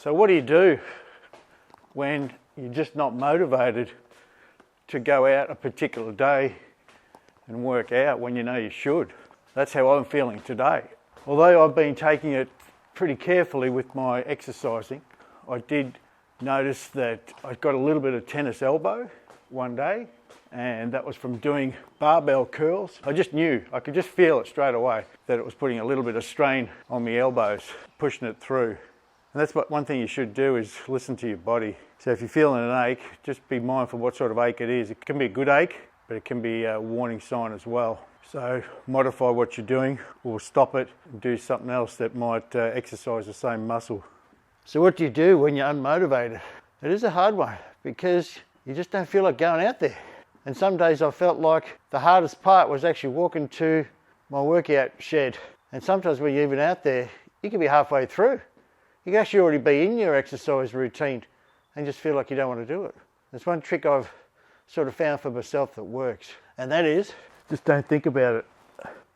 So what do you do when you're just not motivated to go out a particular day and work out when you know you should? That's how I'm feeling today. Although I've been taking it pretty carefully with my exercising, I did notice that I got a little bit of tennis elbow one day, and that was from doing barbell curls. I just knew, I could just feel it straight away that it was putting a little bit of strain on my elbows, pushing it through. And that's what one thing you should do, is listen to your body. So if you're feeling an ache, just be mindful what sort of ache it is. It can be a good ache, but it can be a warning sign as well. So modify what you're doing, or stop it and do something else that might exercise the same muscle. So what do you do when you're unmotivated? It is a hard one, because you just don't feel like going out there. And some days I felt like the hardest part was actually walking to my workout shed. And sometimes when you're even out there, you can be halfway through. You can actually already be in your exercise routine and just feel like you don't want to do it. There's one trick I've sort of found for myself that works, and that is just don't think about it.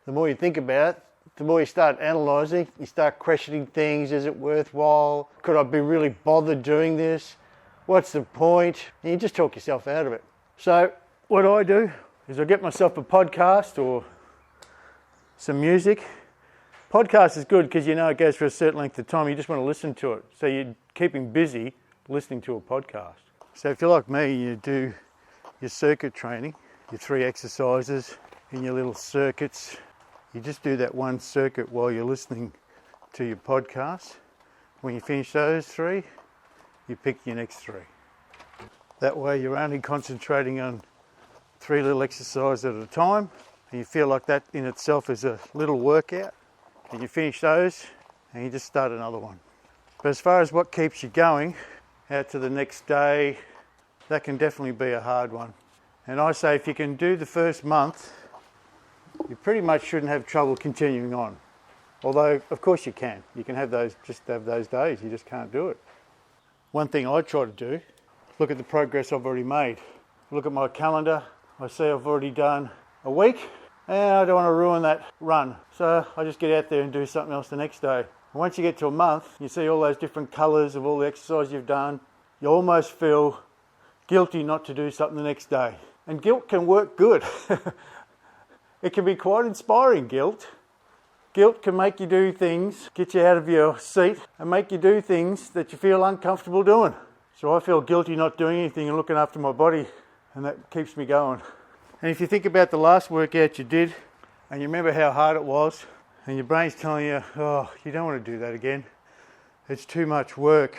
The more you think about it, the more you start analysing, you start questioning things. Is it worthwhile? Could I be really bothered doing this? What's the point? And you just talk yourself out of it. So what I do is I get myself a podcast or some music. Podcast is good because you know it goes for a certain length of time. You just want to listen to it. So you're keeping busy listening to a podcast. So if you're like me, you do your circuit training, your 3 exercises in your little circuits. You just do that one circuit while you're listening to your podcast. When you finish those 3, you pick your next 3. That way you're only concentrating on 3 little exercises at a time, and you feel like that in itself is a little workout. And you finish those and you just start another one. But as far as what keeps you going out to the next day, that can definitely be a hard one. And I say if you can do the first month, you pretty much shouldn't have trouble continuing on. Although, of course you can. You can have those days, you just can't do it. One thing I try to do, look at the progress I've already made. Look at my calendar, I see I've already done a week, and I don't want to ruin that run. So I just get out there and do something else the next day. And once you get to a month, you see all those different colours of all the exercise you've done, you almost feel guilty not to do something the next day. And guilt can work good. It can be quite inspiring, guilt. Guilt can make you do things, get you out of your seat and make you do things that you feel uncomfortable doing. So I feel guilty not doing anything and looking after my body, and that keeps me going. And if you think about the last workout you did and you remember how hard it was, and your brain's telling you, oh, you don't want to do that again, it's too much work.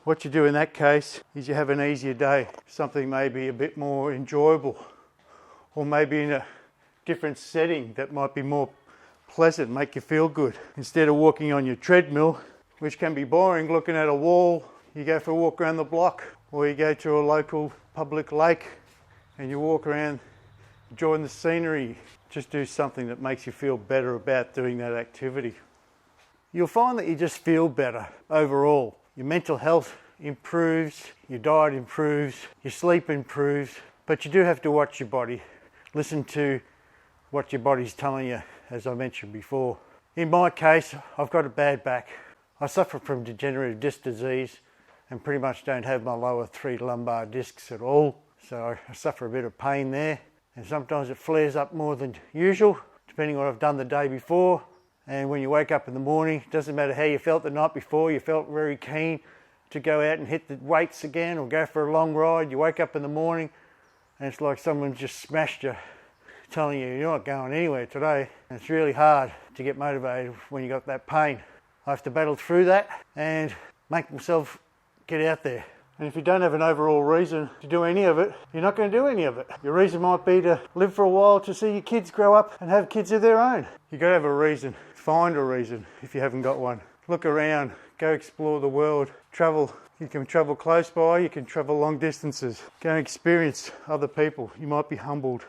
What you do in that case is you have an easier day, something maybe a bit more enjoyable, or maybe in a different setting that might be more pleasant, make you feel good. Instead of walking on your treadmill, which can be boring, looking at a wall, you go for a walk around the block, or you go to a local public lake and you walk around enjoying the scenery. Just do something that makes you feel better about doing that activity. You'll find that you just feel better overall. Your mental health improves, your diet improves, your sleep improves, but you do have to watch your body. Listen to what your body's telling you, as I mentioned before. In my case, I've got a bad back. I suffer from degenerative disc disease and pretty much don't have my lower 3 lumbar discs at all. So I suffer a bit of pain there, and sometimes it flares up more than usual, depending on what I've done the day before. And when you wake up in the morning, it doesn't matter how you felt the night before, you felt very keen to go out and hit the weights again or go for a long ride. You wake up in the morning and it's like someone just smashed you, telling you you're not going anywhere today. And it's really hard to get motivated when you got that pain. I have to battle through that and make myself get out there. And if you don't have an overall reason to do any of it, you're not going to do any of it. Your reason might be to live for a while, to see your kids grow up and have kids of their own. You've got to have a reason. Find a reason if you haven't got one. Look around, go explore the world, travel. You can travel close by, you can travel long distances. Go and experience other people. You might be humbled.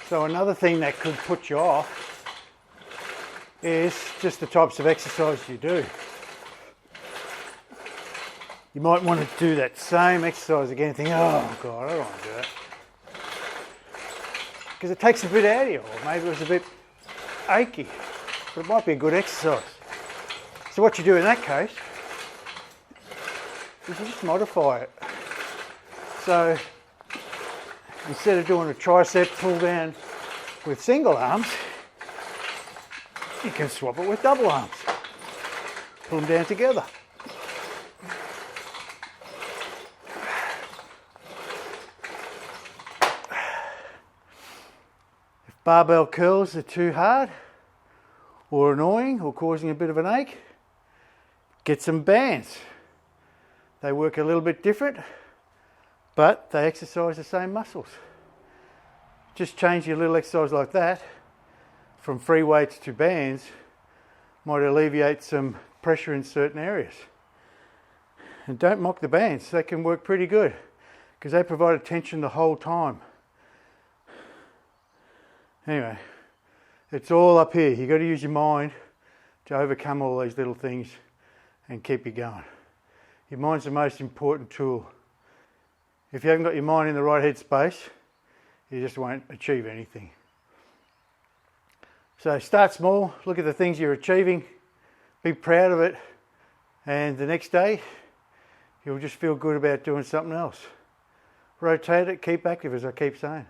So another thing that could put you off is just the types of exercise you do. You might want to do that same exercise again and think, oh God, I don't want to do that. Because it takes a bit out of you, or maybe it was a bit achy, but it might be a good exercise. So what you do in that case is you just modify it. So instead of doing a tricep pull down with single arms, you can swap it with double arms. Pull them down together. If barbell curls are too hard or annoying or causing a bit of an ache, get some bands. They work a little bit different, but they exercise the same muscles. Just change your little exercise like that from free weights to bands might alleviate some pressure in certain areas. And don't mock the bands, they can work pretty good because they provide attention the whole time. Anyway, it's all up here. You've got to use your mind to overcome all these little things and keep you going. Your mind's the most important tool. If you haven't got your mind in the right headspace, you just won't achieve anything. So start small, look at the things you're achieving, be proud of it, and the next day you'll just feel good about doing something else. Rotate it, keep active, as I keep saying.